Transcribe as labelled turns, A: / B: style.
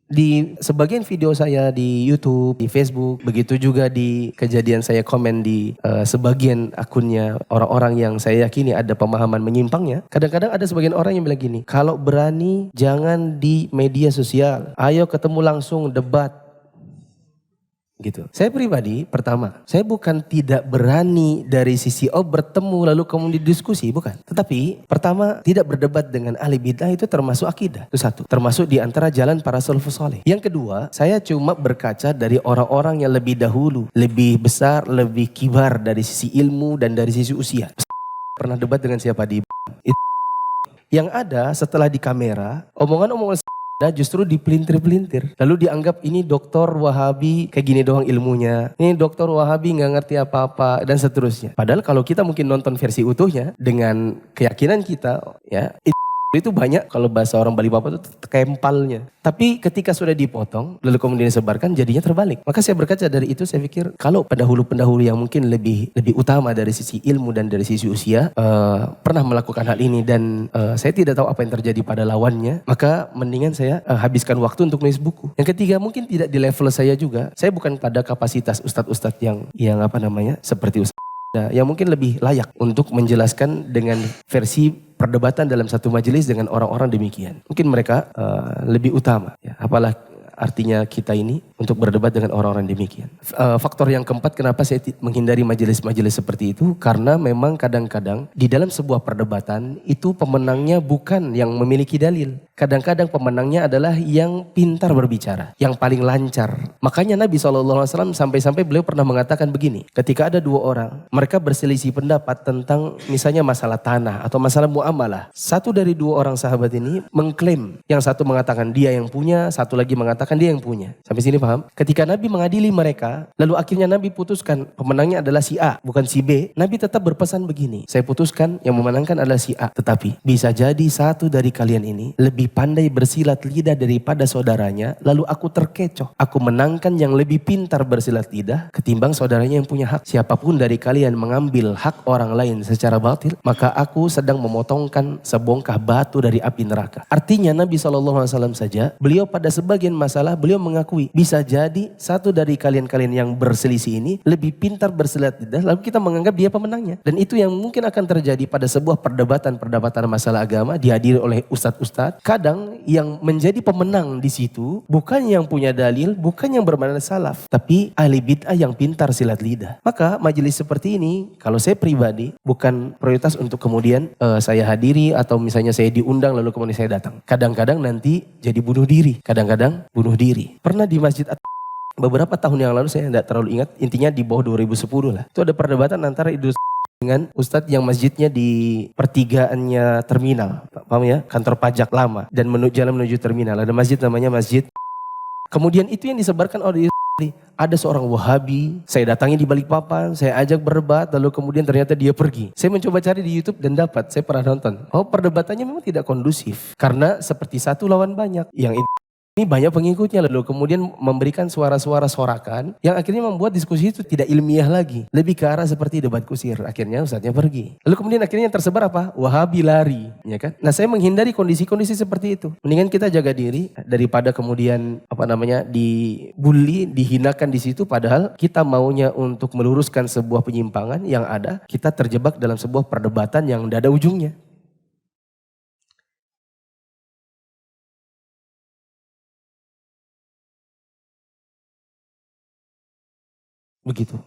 A: Di sebagian video saya di YouTube, di Facebook, begitu juga di kejadian saya komen di sebagian akunnya orang-orang yang saya yakini ada pemahaman menyimpangnya. Kadang-kadang ada sebagian orang yang bilang gini, kalau berani jangan di media sosial, ayo ketemu langsung debat. Gitu. Saya pribadi, pertama, saya bukan tidak berani dari sisi bertemu lalu kemudian diskusi, bukan. Tetapi pertama, tidak berdebat dengan ahli bid'ah itu termasuk akidah. Itu satu. Termasuk di antara jalan para salafus saleh. Yang kedua, saya cuma berkaca dari orang-orang yang lebih dahulu, lebih besar, lebih kibar dari sisi ilmu dan dari sisi usia. Pernah debat dengan siapa di yang ada setelah di kamera, omongan-omongan justru dipelintir-pelintir. Lalu dianggap ini dokter Wahabi kayak gini doang ilmunya. Ini dokter Wahabi nggak ngerti apa-apa dan seterusnya. Padahal kalau kita mungkin nonton versi utuhnya dengan keyakinan kita, ya itu banyak kalau bahasa orang Bali Bapak itu kempalnya. Tapi ketika sudah dipotong lalu kemudian disebarkan jadinya terbalik. Maka saya berkaca dari itu, saya pikir kalau pendahulu-pendahulu yang mungkin lebih utama dari sisi ilmu dan dari sisi usia pernah melakukan hal ini dan saya tidak tahu apa yang terjadi pada lawannya, maka mendingan saya habiskan waktu untuk nulis buku. Yang ketiga, mungkin tidak di level saya juga. Saya bukan pada kapasitas ustadz-ustadz yang apa namanya seperti ustadz yang mungkin lebih layak untuk menjelaskan dengan versi perdebatan dalam satu majelis dengan orang-orang demikian. Mungkin mereka lebih utama. Ya. Apalah artinya kita ini untuk berdebat dengan orang-orang demikian. Faktor yang keempat kenapa saya menghindari majelis-majelis seperti itu, karena memang kadang-kadang di dalam sebuah perdebatan itu pemenangnya bukan yang memiliki dalil. Kadang-kadang pemenangnya adalah yang pintar berbicara, yang paling lancar. Makanya Nabi SAW sampai-sampai beliau pernah mengatakan begini, ketika ada dua orang, mereka berselisih pendapat tentang misalnya masalah tanah atau masalah muamalah. Satu dari dua orang sahabat ini mengklaim, yang satu mengatakan dia yang punya, satu lagi mengatakan dia yang punya. Sampai sini paham? Ketika Nabi mengadili mereka, lalu akhirnya Nabi putuskan pemenangnya adalah si A, bukan si B. Nabi tetap berpesan begini, saya putuskan yang memenangkan adalah si A. Tetapi bisa jadi satu dari kalian ini lebih pandai bersilat lidah daripada saudaranya, lalu aku terkecoh. Aku menangkan yang lebih pintar bersilat lidah ketimbang saudaranya yang punya hak. Siapapun dari kalian mengambil hak orang lain secara batil, maka aku sedang memotongkan sebongkah batu dari api neraka. Artinya Nabi SAW saja, beliau pada sebagian masalah beliau mengakui bisa jadi satu dari kalian-kalian yang berselisih ini lebih pintar bersilat lidah, lalu kita menganggap dia pemenangnya. Dan itu yang mungkin akan terjadi pada sebuah perdebatan masalah agama dihadiri oleh ustadz-ustadz. Kadang yang menjadi pemenang di situ bukan yang punya dalil, bukan yang bermanhaj salaf, tapi ahli bid'ah yang pintar silat lidah. Maka majelis seperti ini kalau saya pribadi bukan prioritas untuk kemudian saya hadiri atau misalnya saya diundang lalu kemudian saya datang. Kadang-kadang nanti jadi bunuh diri, kadang-kadang bunuh diri. Pernah di masjid beberapa tahun yang lalu, saya tidak terlalu ingat, intinya di bawah 2010 lah. Itu ada perdebatan antara Idrus dengan ustadz yang masjidnya di pertigaannya terminal, paham ya, kantor pajak lama, dan jalan menuju terminal. Ada masjid namanya Masjid. Kemudian itu yang disebarkan oleh ada seorang Wahabi, saya datangi di Balikpapan, saya ajak berdebat, lalu kemudian ternyata dia pergi. Saya mencoba cari di YouTube dan dapat, saya pernah nonton. Oh, perdebatannya memang tidak kondusif, karena seperti satu lawan banyak. Yang ini banyak pengikutnya, lalu kemudian memberikan suara-suara sorakan yang akhirnya membuat diskusi itu tidak ilmiah lagi. Lebih ke arah seperti debat kusir. Akhirnya ustadznya pergi. Lalu kemudian akhirnya yang tersebar apa? Wahabi lari. Ya kan? Nah, saya menghindari kondisi-kondisi seperti itu. Mendingan kita jaga diri daripada kemudian dibully, dihinakan di situ. Padahal kita maunya untuk meluruskan sebuah penyimpangan yang ada. Kita terjebak dalam sebuah perdebatan yang tidak ada ujungnya. Begitu.